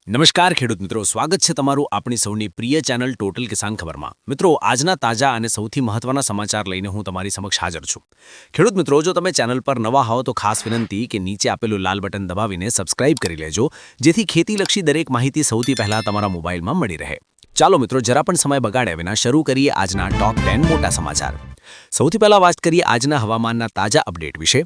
નમસ્કાર ખેડૂત મિત્રો, સ્વાગત છે તમારું આપણી સૌની પ્રિય ચેનલ ટોટલ કિસાન ખબરમાં। મિત્રો, આજના તાજા અને સૌથી મહત્વના સમાચાર લઈને હું તમારી સમક્ષ હાજર છું। ખેડૂત મિત્રો, જો તમે ચેનલ પર નવા હો તો ખાસ વિનંતી કે નીચે આપેલું લાલ બટન દબાવીને સબસ્ક્રાઇબ કરી લેજો, જેથી ખેતીલક્ષી દરેક માહિતી સૌથી પહેલા તમારા મોબાઈલમાં મળી રહે। ચાલો મિત્રો, જરા પણ સમય બગાડ્યા વિના શરૂ કરીએ આજના ટોપ 10 મોટા સમાચાર। સૌથી પહેલા વાત કરીએ આજના હવામાનના તાજા અપડેટ વિશે।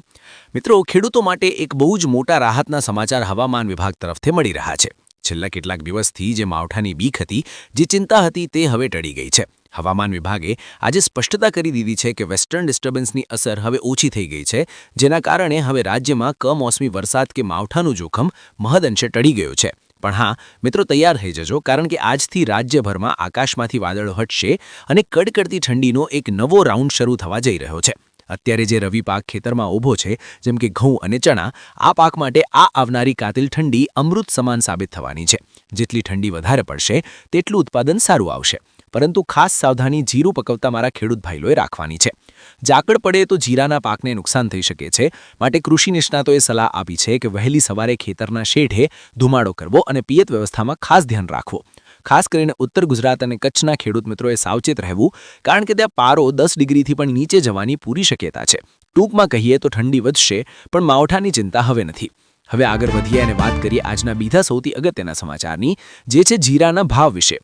મિત્રો, ખેડૂતો માટે એક બહુ જ મોટા રાહતના સમાચાર હવામાન વિભાગ તરફથી મળી રહ્યા છે। છેલ્લા કેટલાક દિવસથી જે માવઠાની બીક હતી, જે ચિંતા હતી, તે હવે ટળી ગઈ છે। હવામાન વિભાગે આજે સ્પષ્ટતા કરી દીધી છે કે વેસ્ટર્ન ડિસ્ટર્બન્સની અસર હવે ઓછી થઈ ગઈ છે, જેના કારણે હવે રાજ્યમાં કમોસમી વરસાદ કે માવઠાનું જોખમ મહદઅંશે ટળી ગયું છે। પણ હા મિત્રો, તૈયાર થઈ જજો, કારણ કે આજથી રાજ્યભરમાં આકાશમાંથી વાદળો હટશે અને કડકડતી ઠંડીનો એક નવો રાઉન્ડ શરૂ થવા જઈ રહ્યો છે। અત્યારે જે રવિ પાક ખેતરમાં ઊભો છે, જેમ કે ઘઉં અને ચણા, આ પાક માટે આ આવનારી કાતિલ ઠંડી અમૃત સમાન સાબિત થવાની છે। જેટલી ઠંડી વધારે પડશે તેટલું ઉત્પાદન સારું આવશે, પરંતુ ખાસ સાવધાની જીરું પકવતા મારા ખેડૂત ભાઈઓએ રાખવાની છે। ઝાકળ પડે તો જીરાના પાકને નુકસાન થઈ શકે છે, માટે કૃષિ નિષ્ણાતોએ સલાહ આપી છે કે વહેલી સવારે ખેતરના શેઢે ધુમાડો કરવો અને પિયત વ્યવસ્થામાં ખાસ ધ્યાન રાખવું। ખાસ કરીને ઉત્તર ગુજરાત અને કચ્છના ખેડૂત મિત્રોએ સાવચેત રહેવું, કારણ કે ત્યાં પારો 10 ડિગ્રીથી પણ નીચે જવાની પૂરી શક્યતા છે। ટૂંકમાં કહીએ તો ઠંડી વધશે, પણ માવઠાની ચિંતા હવે નથી। હવે આગળ વધીએ અને વાત કરીએ આજના બીજા સૌથી અગત્યના સમાચારની, જે છે જીરાના ભાવ વિશે।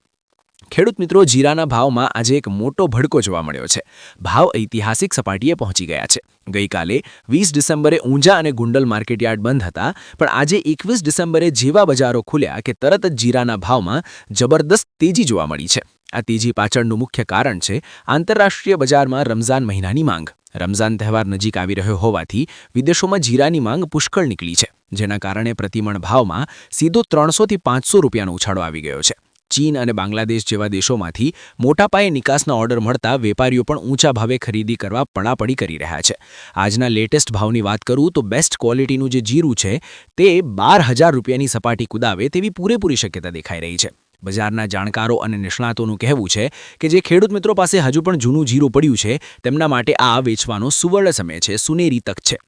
ખેડૂત મિત્રો, જીરાના ભાવમાં આજે એક મોટો ભડકો જોવા મળ્યો છે। ભાવ ઐતિહાસિક સપાટીએ પહોંચી ગયા છે। ગઈકાલે 20 ડિસેમ્બરે ઊંઝા અને ગુંડલ માર્કેટયાર્ડ બંધ હતા, પણ આજે 21 ડિસેમ્બરે જેવા બજારો ખુલ્યા કે તરત જ જીરાના ભાવમાં જબરદસ્ત તેજી જોવા મળી છે। આ તેજી પાછળનું મુખ્ય કારણ છે આંતરરાષ્ટ્રીય બજારમાં રમઝાન મહિનાની માંગ। રમઝાન તહેવાર નજીક આવી રહ્યો હોવાથી વિદેશોમાં જીરાની માંગ પુષ્કળ નીકળી છે, જેના કારણે પ્રતિમણ ભાવમાં સીધો 300 થી 500 રૂપિયાનો ઉછાળો આવી ગયો છે। ચીન અને બાંગ્લાદેશ જેવા દેશોમાંથી મોટા પાયે નિકાસના ઓર્ડર મળતા વેપારીઓ પણ ઊંચા ભાવે ખરીદી કરવા પડાપડી કરી રહ્યા છે। આજના લેટેસ્ટ ભાવની વાત કરું તો બેસ્ટ ક્વોલિટીનું જે જીરું છે તે 12,000 રૂપિયાની સપાટી કુદાવે તેવી પૂરેપૂરી શક્યતા દેખાઈ રહી છે। બજારના જાણકારો અને નિષ્ણાતોનું કહેવું છે કે જે ખેડૂત મિત્રો પાસે હજુ પણ જૂનું જીરું પડ્યું છે, તેમના માટે આ વેચવાનો સુવર્ણ સમય છે, સુનેરી તક છે,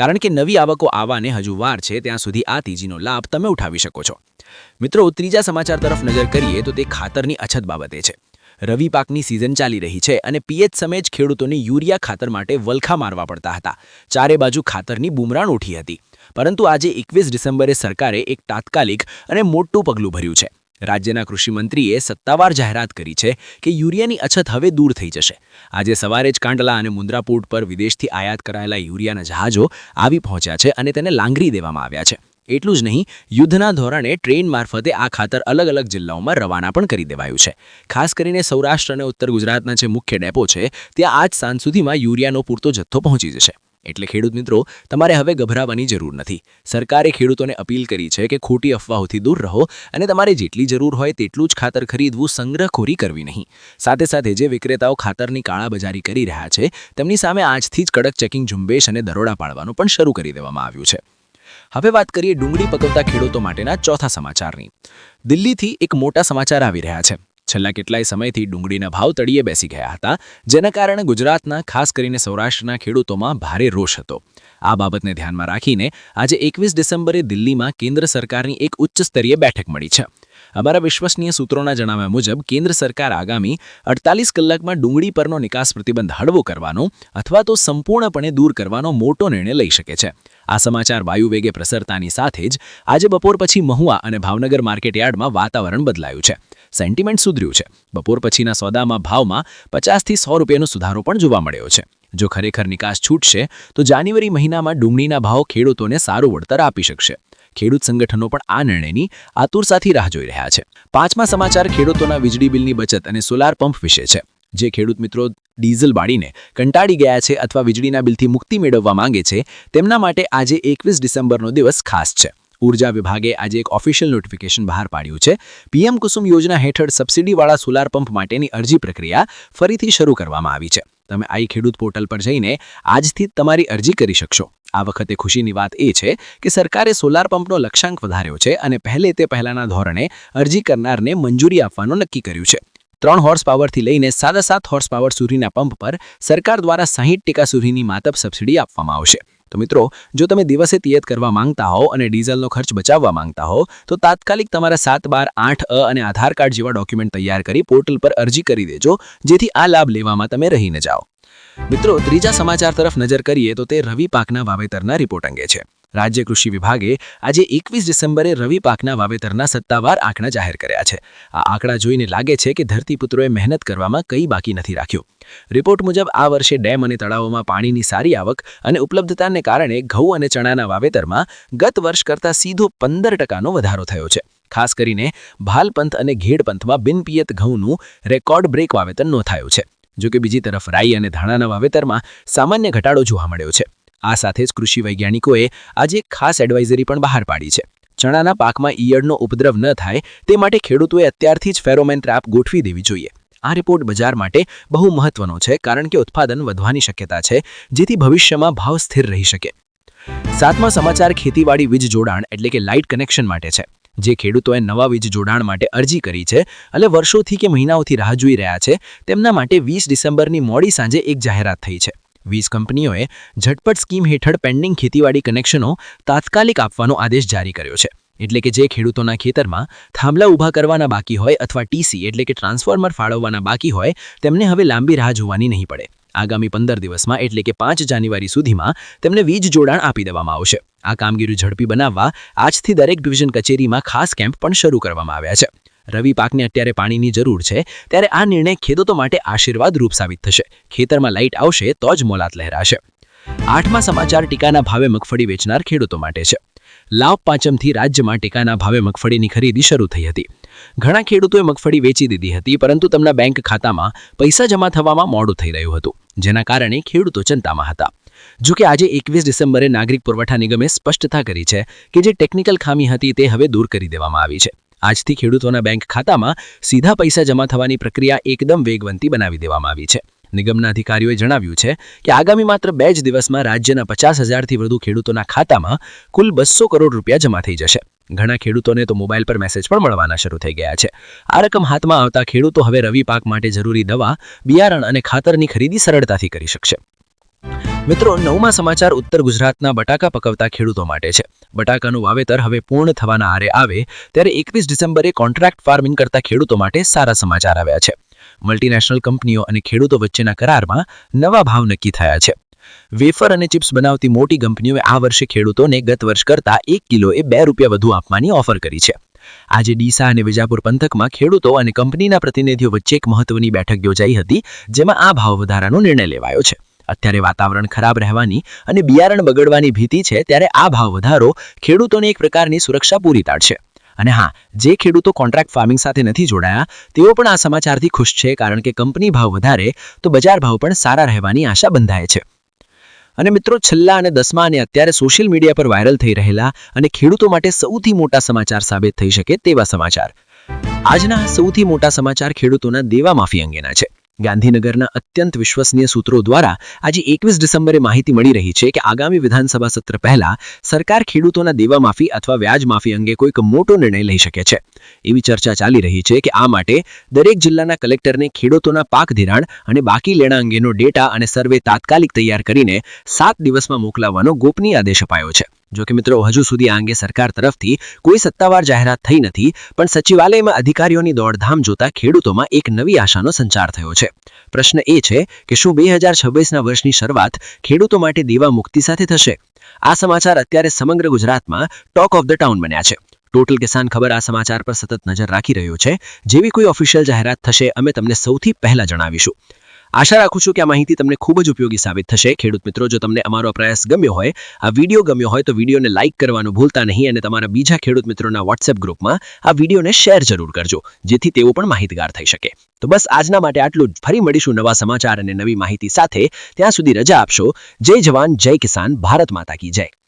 કારણ કે નવી આવકો આવવાને હજુ વાર છે। ત્યાં સુધી આ તેજીનો લાભ તમે ઉઠાવી શકો છો। મિત્રો, ત્રીજા સમાચાર તરફ નજર કરીએ તો તે ખાતરની અછત બાબતે છે। રવિ પાકની સિઝન ચાલી રહી છે અને પીએચ સમયે જ ખેડૂતોને યુરિયા ખાતર માટે વલખા મારવા પડતા હતા। ચારે બાજુ ખાતરની બૂમરાણ ઉઠી હતી, પરંતુ આજે 21 ડિસેમ્બરે સરકારે એક તાત્કાલિક અને મોટું પગલું ભર્યું છે। રાજ્યના કૃષિમંત્રીએ સત્તાવાર જાહેરાત કરી છે કે યુરિયાની અછત હવે દૂર થઈ જશે। આજે સવારે જ કાંડલા અને મુન્દ્રા પોર્ટ પર વિદેશથી આયાત કરાયેલા યુરિયાના જહાજો આવી પહોંચ્યા છે અને તેને લાંગરી દેવામાં આવ્યા છે। એટલું જ નહીં, યુદ્ધના ધોરણે ટ્રેન મારફતે આ ખાતર અલગ અલગ જિલ્લાઓમાં રવાના પણ કરી દેવાયું છે। ખાસ કરીને સૌરાષ્ટ્ર અને ઉત્તર ગુજરાતના જે મુખ્ય ડેપો છે, ત્યાં આજ સાંજ સુધીમાં યુરિયાનો પૂરતો જથ્થો પહોંચી જશે। એટલે ખેડૂત મિત્રો, તમારે હવે ગભરાવાની જરૂર નથી। સરકારે ખેડૂતોને અપીલ કરી છે કે ખોટી અફવાઓથી દૂર રહો અને તમારે જેટલી જરૂર હોય તેટલું જ ખાતર ખરીદવું, સંગ્રહખોરી કરવી નહીં। સાથે સાથે જે વિક્રેતાઓ ખાતરની કાળાબજારી કરી રહ્યા છે, તેમની સામે આજથી જ કડક ચેકિંગ ઝુંબેશ અને દરોડા પાડવાનું પણ શરૂ કરી દેવામાં આવ્યું છે। હવે વાત કરીએ ડુંગળી પકવતા ખેડૂતો માટેના ચોથા સમાચારની। દિલ્હીથી એક મોટા સમાચાર આવી રહ્યા છે। છેલ્લા કેટલાય સમયથી ડુંગળીના ભાવ તળિયે બેસી ગયા હતા, જેના કારણે ગુજરાતના ખાસ કરીને સૌરાષ્ટ્રના ખેડૂતોમાં ભારે રોષ હતો। આ બાબતને ધ્યાનમાં રાખીને આજે 21 ડિસેમ્બરે દિલ્હીમાં કેન્દ્ર સરકારની એક ઉચ્ચ સ્તરીય બેઠક મળી છે। અમારા વિશ્વસનીય સૂત્રોના જણાવ્યા મુજબ કેન્દ્ર સરકાર આગામી 48 કલાકમાં ડુંગળી પરનો નિકાસ પ્રતિબંધ હળવો કરવાનો અથવા તો સંપૂર્ણપણે દૂર કરવાનો મોટો નિર્ણય લઈ શકે છે। આ સમાચાર વાયુવેગે પ્રસરતાની સાથે જ આજે બપોર પછી મહુવા અને ભાવનગર માર્કેટયાર્ડમાં વાતાવરણ બદલાયું છે। સેન્ટિમેન્ટ સુધર્યું છે। બપોર પછીના સોદામાં ભાવમાં 50 થી 100 રૂપિયાનો સુધારો પણ જોવા મળ્યો છે। જો ખરેખર નિકાસ છૂટશે તો જાન્યુઆરી મહિનામાં ડુંગળીના ભાવ ખેડૂતોને સારું વળતર આપી શકશે। ખેડૂત સંગઠનો પણ આ નિર્ણયની આતુરતાથી રાહ જોઈ રહ્યા છે। પાંચમા સમાચાર ખેડૂતોના વીજળી બિલની બચત અને સોલાર પંપ વિશે છે। જે ખેડૂત મિત્રો ડીઝલ બાળીને કંટાળી ગયા છે અથવા વીજળીના બિલથી મુક્તિ મેળવવા માંગે છે, તેમના માટે આજે 21 ડિસેમ્બરનો દિવસ ખાસ છે। ઉર્જા વિભાગે આજે એક ઓફિશિયલ નોટિફિકેશન બહાર પાડ્યું છે। પીએમ કુસુમ યોજના હેઠળ સબસિડીવાળા સોલાર પંપ માટેની અરજી પ્રક્રિયા ફરીથી શરૂ કરવામાં આવી છે। તમે આઈ ખેડૂત પોર્ટલ પર જઈને આજથી જ તમારી અરજી કરી શકશો। આ વખતે ખુશીની વાત એ છે કે સરકારે સોલાર પંપનો લક્ષ્યાંક વધાર્યો છે અને પહેલાના ધોરણે અરજી કરનારને મંજૂરી આપવાનું નક્કી કર્યું છે। 3 હોર્સ પાવરથી લઈને 7.5 હોર્સ પાવર સુધીના પંપ પર સરકાર દ્વારા 60% સુધીની માતબ સબસિડી આપવામાં આવશે। તો મિત્રો, જો તમે દિવસે તિયત કરવા માંગતા હો અને ડીઝલનો ખર્ચ બચાવવા માંગતા હો તો તાત્કાલિક તમારા 7, 12, 8 અને આધાર કાર્ડ જેવા ડોક્યુમેન્ટ તૈયાર કરી પોર્ટલ પર અરજી કરી દેજો, જેથી આ લાભ લેવામાં તમે રહી ન જાઓ. મિત્રો, ત્રીજા સમાચાર તરફ નજર કરીએ તો તે રવિ પાકના વાવેતરના રિપોર્ટ અંગે છે. રાજ્ય કૃષિ વિભાગે આજે 21 ડિસેમ્બરે રવિ પાકના વાવેતરના સત્તાવાર આંકડા જાહેર કર્યા છે. આ આંકડા જોઈને લાગે છે કે ધરતીપુત્રોએ મહેનત કરવામાં કંઈ બાકી નથી રાખ્યું. રિપોર્ટ મુજબ આ વર્ષે ડેમ અને તળાવોમાં પાણીની સારી આવક અને ઉપલબ્ધતાને કારણે ઘઉં અને ચણાના વાવેતરમાં ગત વર્ષ કરતાં સીધો 15% વધારો થયો છે. ખાસ કરીને ભાલપંથ અને ઘેડપંથમાં બિનપિયત ઘઉંનું રેકોર્ડ બ્રેક વાવેતર નોંધાયું છે. જોકે બીજી તરફ રાઈ અને ધાણાના વાવેતરમાં સામાન્ય ઘટાડો જોવા મળ્યો છે. આ સાથે જ કૃષિ વૈજ્ઞાનિકોએ આજે ખાસ એડવાઇઝરી પણ બહાર પાડી છે. ચણાના પાકમાં ઈયળનો ઉપદ્રવ ન થાય તે માટે ખેડૂતોએ અત્યારથી જ ફેરોમેન ટ્રેપ ગોઠવી દેવી જોઈએ. આ રિપોર્ટ બજાર માટે બહુ મહત્વનો છે, કારણ કે ઉત્પાદન વધવાની શક્યતા છે, જેથી ભવિષ્યમાં ભાવ સ્થિર રહી શકે. 7મા સમાચાર ખેતીવાડી વીજ જોડાણ એટલે કે લાઇટ કનેક્શન માટે છે. જે ખેડૂતોએ નવા વીજ જોડાણ માટે અરજી કરી છે અને વર્ષોથી કે મહિનાઓથી રાહ જોઈ રહ્યા છે, તેમના માટે 20 ડિસેમ્બરની મોડી સાંજે એક જાહેરાત થઈ છે. વીજ કંપનીઓએ ઝટપટ સ્કીમ હેઠળ પેન્ડિંગ ખેતીવાડી કનેક્શનો તાત્કાલિક આપવાનો આદેશ જારી કર્યો છે. એટલે કે જે ખેડૂતોના ખેતરમાં થાંભલા ઊભા કરવાના બાકી હોય અથવા ટીસી એટલે કે ટ્રાન્સફોર્મર ફાળવવાના બાકી હોય, તેમને હવે લાંબી રાહ જોવાની નહીં પડે. આગામી 15 દિવસમાં એટલે કે 5 જાન્યુઆરી સુધીમાં તેમને વીજ જોડાણ આપી દેવામાં આવશે. આ કામગીરી ઝડપી બનાવવા આજથી દરેક ડિવિઝન કચેરીમાં ખાસ કેમ્પ પણ શરૂ કરવામાં આવ્યા છે. રવિ પાકને અત્યારે પાણીની જરૂર છે, ત્યારે આ નિર્ણય ખેડૂતો માટે આશીર્વાદરૂપ સાબિત થશે. ખેતરમાં લાઇટ આવશે તો જ મોલાત લહેરાશે. 8મા સમાચાર ટીકાના ભાવે મગફળી વેચનાર ખેડૂતો માટે છે. લાભ પાંચમથી રાજ્યમાં ટેકાના ભાવે મગફળીની ખરીદી શરૂ થઈ હતી. ઘણા ખેડૂતોએ મગફળી વેચી દીધી હતી, પરંતુ તેમના બેંક ખાતામાં પૈસા જમા થવામાં મોડું થઈ રહ્યું હતું, જેના કારણે ખેડૂતો ચિંતામાં હતા. જોકે આજે 21 ડિસેમ્બરે નાગરિક પુરવઠા નિગમે સ્પષ્ટતા કરી છે કે જે ટેકનિકલ ખામી હતી તે હવે દૂર કરી દેવામાં આવી છે. આજથી ખેડૂતોના બેંક ખાતામાં સીધા પૈસા જમા થવાની પ્રક્રિયા એકદમ વેગવંતી બનાવી દેવામાં આવી છે. નિગમના અધિકારીઓએ જણાવ્યું છે કે આગામી માત્ર 2 જ દિવસમાં રાજ્યના 50,000થી વધુ ખેડૂતોના ખાતામાં કુલ 200 કરોડ રૂપિયા જમા થઈ જશે. ઘણા ખેડૂતોને તો મોબાઈલ પર મેસેજ પણ મળવાના શરૂ થઈ ગયા છે. આ રકમ હાથમાં આવતા ખેડૂતો હવે રવિ પાક માટે જરૂરી દવા, બિયારણ અને ખાતરની ખરીદી સરળતાથી કરી શકશે. મિત્રો, 9મા સમાચાર ઉત્તર ગુજરાતના બટાકા પકવતા ખેડૂતો માટે છે. બટાકાનું વાવેતર હવે પૂર્ણ થવાના આરે આવે ત્યારે 21 ડિસેમ્બરે કોન્ટ્રાક્ટ ફાર્મિંગ કરતા ખેડૂતો માટે સારા સમાચાર આવ્યા છે. મલ્ટીનેશનલ કંપનીઓ અને ખેડૂતો વચ્ચેના કરારમાં નવા ભાવ નક્કી થયા છે. વેફર અને ચિપ્સ બનાવતી મોટી કંપનીઓએ આ વર્ષે ખેડૂતોને ગત વર્ષ કરતાં 1 કિલોએ ₹2 વધુ આપવાની ઓફર કરી છે. આજે ડીસા અને વિજાપુર પંથકમાં ખેડૂતો અને કંપનીના પ્રતિનિધિઓ વચ્ચે એક મહત્વની બેઠક યોજાઈ હતી, જેમાં આ ભાવ વધારાનો નિર્ણય લેવાયો છે. અત્યારે વાતાવરણ ખરાબ રહેવાની અને બિયારણ બગડવાની ભીતિ છે, ત્યારે આ ભાવ વધારો ખેડૂતોને એક પ્રકારની સુરક્ષા પૂરી પાડશે. અને હા, જે ખેડૂતો કોન્ટ્રાક્ટ ફાર્મિંગ સાથે નથી જોડાયા તેઓ પણ આ સમાચારથી ખુશ છે, કારણ કે કંપની ભાવ વધારે તો બજાર ભાવ પણ સારા રહેવાની આશા બંધાય છે. અને મિત્રો, છેલ્લા અને 10મા અને અત્યારે સોશિયલ મીડિયા પર વાયરલ થઈ રહેલા અને ખેડૂતો માટે સૌથી મોટા સમાચાર સાબિત થઈ શકે તેવા સમાચાર. આજના સૌથી મોટા સમાચાર ખેડૂતોના દેવા માફી અંગેના છે. ગાંધીનગરના અત્યંત વિશ્વસનીય સૂત્રો દ્વારા આજે 21 ડિસેમ્બરે માહિતી મળી રહી છે કે આગામી વિધાનસભા સત્ર પહેલા સરકાર ખેડૂતોના દેવા માફી અથવા વ્યાજ માફી અંગે કોઈક મોટો નિર્ણય લઈ શકે છે. એવી ચર્ચા ચાલી રહી છે કે આ માટે દરેક જિલ્લાના કલેક્ટરને ખેડૂતોના પાક ધિરાણ અને બાકી લેણા અંગેનો ડેટા અને સર્વે તાત્કાલિક તૈયાર કરીને 7 દિવસમાં મોકલાવવાનો ગોપનીય આદેશ અપાયો છે. જોકે મિત્રો, હજુ સુધી આ અંગે સરકાર તરફથી કોઈ સત્તાવાર જાહેરાત થઈ નથી, પણ સચિવાલયમાં અધિકારીઓની દોડધામ જોતા ખેડૂતોમાં એક નવી આશાનો સંચાર થયો છે. પ્રશ્ન એ છે કે શું 2026ના વર્ષની શરૂઆત ખેડૂતો માટે દેવા મુક્તિ સાથે થશે? આ સમાચાર અત્યારે સમગ્ર ગુજરાતમાં ટોક ઓફ ધ ટાઉન બન્યા છે. ટોટલ કિસાન ખબર આ સમાચાર પર સતત નજર રાખી રહ્યો છે. જેવી કોઈ ઓફિશિયલ જાહેરાત થશે, અમે તમને સૌથી પહેલા જણાવીશું. આશા રાખું છું કે આ માહિતી તમને ખૂબ જ ઉપયોગી સાબિત થશે. ખેડૂત મિત્રો, જો તમને અમારો પ્રયાસ ગમ્યો હોય, આ વિડીયો ગમ્યો હોય તો વિડીયોને લાઇક કરવાનું ભૂલતા નહીં અને તમારા બીજા ખેડૂત મિત્રોના વોટ્સએપ ગ્રુપમાં આ વિડીયોને શેર જરૂર કરજો, જેથી તેઓ પણ માહિતગાર થઈ શકે. તો બસ આજના માટે આટલું જ. ફરી મળીશું નવા સમાચાર અને નવી માહિતી સાથે. ત્યાં સુધી રજા આપશો. જય જવાન, જય કિસાન, ભારત માતા કી જય.